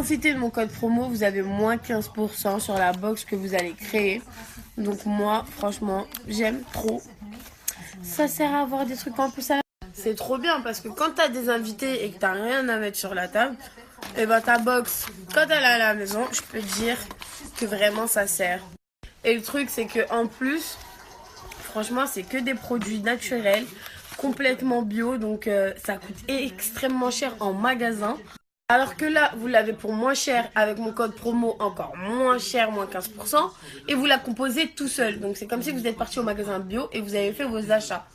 Profitez de mon code promo, vous avez moins 15% sur la box que vous allez créer. Donc moi, franchement, j'aime trop. Ça sert à avoir des trucs en plus à la... C'est trop bien parce que quand t'as des invités et que t'as rien à mettre sur la table, et ben ta box, quand elle est à la maison, je peux te dire que vraiment ça sert. Et le truc, c'est que en plus, franchement, c'est que des produits naturels, complètement bio, donc ça coûte extrêmement cher en magasin. Alors que là, vous l'avez pour moins cher avec mon code promo encore moins cher, moins 15%, et vous la composez tout seul. Donc c'est comme si vous êtes parti au magasin bio et vous avez fait vos achats.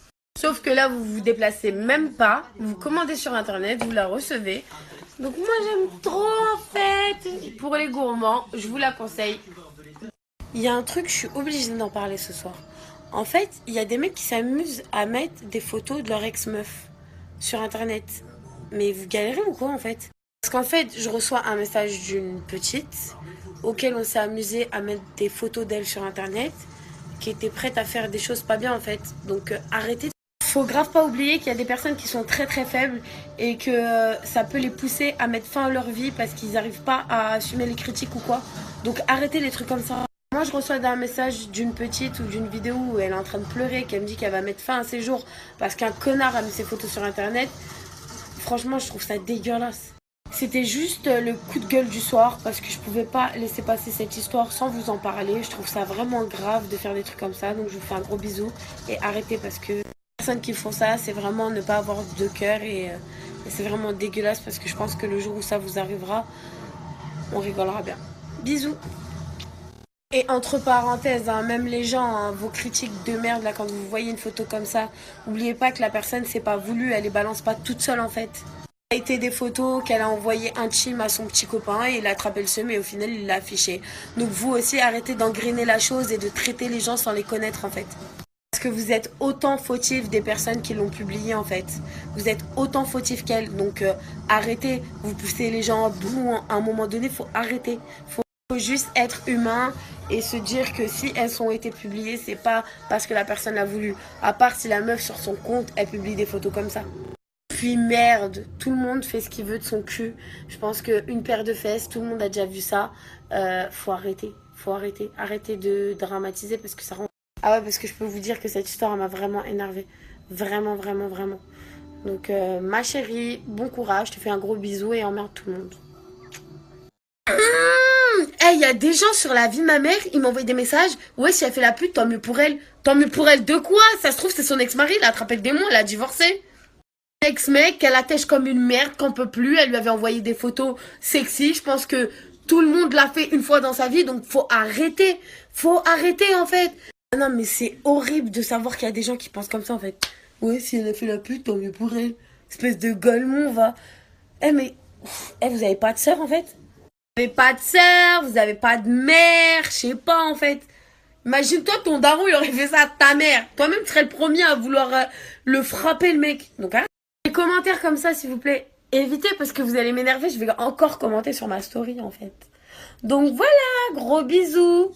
Sauf que là, vous vous déplacez même pas, vous commandez sur internet, vous la recevez. Donc moi j'aime trop en fait. Pour les gourmands, je vous la conseille. Il y a un truc, je suis obligée d'en parler ce soir. En fait, il y a des mecs qui s'amusent à mettre des photos de leur ex-meuf sur internet. Mais vous galérez ou quoi en fait? Parce qu'en fait, je reçois un message d'une petite auquel on s'est amusé à mettre des photos d'elle sur internet qui était prête à faire des choses pas bien en fait. Donc arrêtez. Faut grave pas oublier qu'il y a des personnes qui sont très très faibles et que ça peut les pousser à mettre fin à leur vie parce qu'ils n'arrivent pas à assumer les critiques ou quoi. Donc arrêtez les trucs comme ça. Moi je reçois un message d'une petite ou d'une vidéo où elle est en train de pleurer, qu'elle me dit qu'elle va mettre fin à ses jours parce qu'un connard a mis ses photos sur internet. Franchement je trouve ça dégueulasse. C'était juste le coup de gueule du soir parce que je pouvais pas laisser passer cette histoire sans vous en parler. Je trouve ça vraiment grave de faire des trucs comme ça. Donc je vous fais un gros bisou et arrêtez parce que les personnes qui font ça, c'est vraiment ne pas avoir de cœur et c'est vraiment dégueulasse parce que je pense que le jour où ça vous arrivera, on rigolera bien. Bisous. Et entre parenthèses, hein, même les gens, hein, vos critiques de merde là quand vous voyez une photo comme ça, n'oubliez pas que la personne c'est pas voulu, elle les balance pas toute seule en fait. Ça a été des photos qu'elle a envoyées intimes à son petit copain et il a attrapé le seum et au final il l'a affiché. Donc vous aussi arrêtez d'engrainer la chose et de traiter les gens sans les connaître en fait. Parce que vous êtes autant fautif des personnes qui l'ont publié en fait. Vous êtes autant fautif qu'elles. Donc arrêtez, vous poussez les gens à bout à un moment donné, faut arrêter. Faut juste être humain et se dire que si elles ont été publiées, c'est pas parce que la personne l'a voulu. À part si la meuf sur son compte, elle publie des photos comme ça. Puis merde, tout le monde fait ce qu'il veut de son cul. Je pense qu'une paire de fesses, tout le monde a déjà vu ça. Faut arrêter, arrêtez de dramatiser parce que ça rend... Ah ouais, parce que je peux vous dire que cette histoire elle m'a vraiment énervée. Vraiment. Donc ma chérie, bon courage, je te fais un gros bisou et emmerde tout le monde. Hey, y a des gens sur la vie de ma mère, ils m'envoient des messages. Ouais, si elle fait la pute, tant mieux pour elle. Tant mieux pour elle de quoi? Ça se trouve, c'est son ex-mari, il a attrapé le démon, elle a divorcé. Ex-mec, qu'elle attèche comme une merde, qu'on peut plus. Elle lui avait envoyé des photos sexy. Je pense que tout le monde l'a fait une fois dans sa vie, donc faut arrêter. Faut arrêter en fait. Non, mais c'est horrible de savoir qu'il y a des gens qui pensent comme ça en fait. Ouais, si elle a fait la pute, tant mieux pour elle. Espèce de golemon, va. Eh, mais. Vous avez pas de sœur en fait? Vous avez pas de sœur, vous avez pas de mère, je sais pas en fait. Imagine-toi, ton daron, il aurait fait ça à ta mère. Toi-même, tu serais le premier à vouloir le frapper, le mec. Donc, arrête. Les commentaires comme ça, s'il vous plaît, évitez parce que vous allez m'énerver. Je vais encore commenter sur ma story, en fait. Donc, voilà, gros bisous.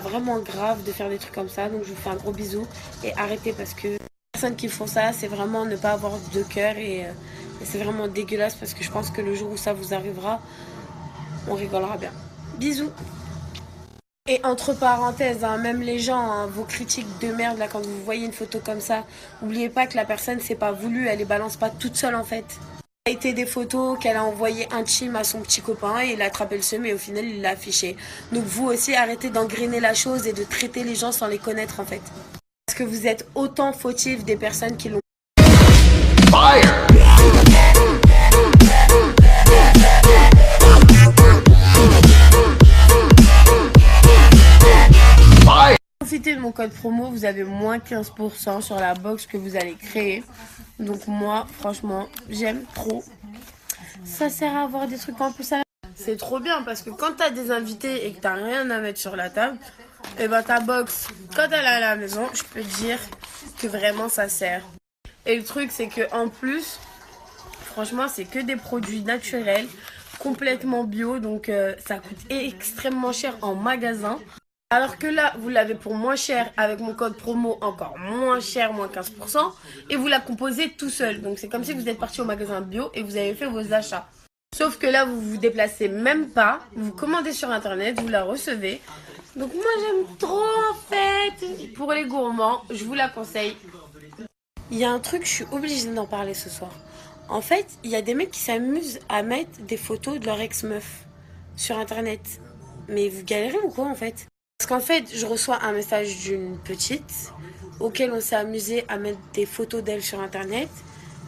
Vraiment grave de faire des trucs comme ça, donc je vous fais un gros bisou et arrêtez parce que les personnes qui font ça, c'est vraiment ne pas avoir de cœur et c'est vraiment dégueulasse parce que je pense que le jour où ça vous arrivera, on rigolera bien. Bisous. Et entre parenthèses, hein, même les gens, hein, vos critiques de merde là quand vous voyez une photo comme ça, n'oubliez pas que la personne c'est pas voulu, elle les balance pas toute seule en fait. Ça a été des photos qu'elle a envoyées intimes à son petit copain et il a attrapé le seum et au final il l'a affiché. Donc vous aussi arrêtez d'engrainer la chose et de traiter les gens sans les connaître en fait. Parce que vous êtes autant fautif des personnes qui l'ont... Fire! Profitez de mon code promo, vous avez moins 15% sur la box que vous allez créer. Donc moi, franchement, j'aime trop. Ça sert à avoir des trucs en plus à la... C'est trop bien parce que quand t'as des invités et que t'as rien à mettre sur la table, et ben ta box, quand elle est à la maison, je peux te dire que vraiment ça sert. Et le truc, c'est que en plus, franchement, c'est que des produits naturels, complètement bio, donc ça coûte extrêmement cher en magasin. Alors que là, vous l'avez pour moins cher avec mon code promo encore moins cher, moins 15%, et vous la composez tout seul. Donc c'est comme si vous êtes parti au magasin bio et vous avez fait vos achats. Sauf que là, vous vous déplacez même pas, vous commandez sur internet, vous la recevez. Donc moi j'aime trop en fait. Pour les gourmands, je vous la conseille. Il y a un truc, je suis obligée d'en parler ce soir. En fait, il y a des mecs qui s'amusent à mettre des photos de leur ex-meuf sur internet. Mais vous galérez ou quoi en fait? Parce qu'en fait, je reçois un message d'une petite auquel on s'est amusé à mettre des photos d'elle sur internet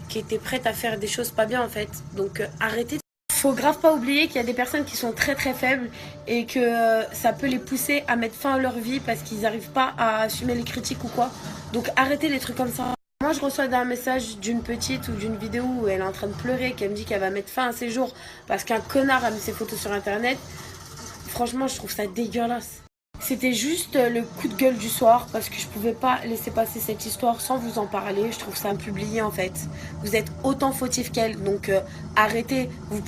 qui était prête à faire des choses pas bien en fait. Donc arrêtez. Faut grave pas oublier qu'il y a des personnes qui sont très très faibles et que ça peut les pousser à mettre fin à leur vie parce qu'ils n'arrivent pas à assumer les critiques ou quoi. Donc arrêtez les trucs comme ça. Moi je reçois un message d'une petite ou d'une vidéo où elle est en train de pleurer, qu'elle me dit qu'elle va mettre fin à ses jours parce qu'un connard a mis ses photos sur internet. Franchement je trouve ça dégueulasse. C'était juste le coup de gueule du soir parce que je pouvais pas laisser passer cette histoire sans vous en parler. Je trouve ça publié en fait. Vous êtes autant fautif qu'elle, donc arrêtez. Vous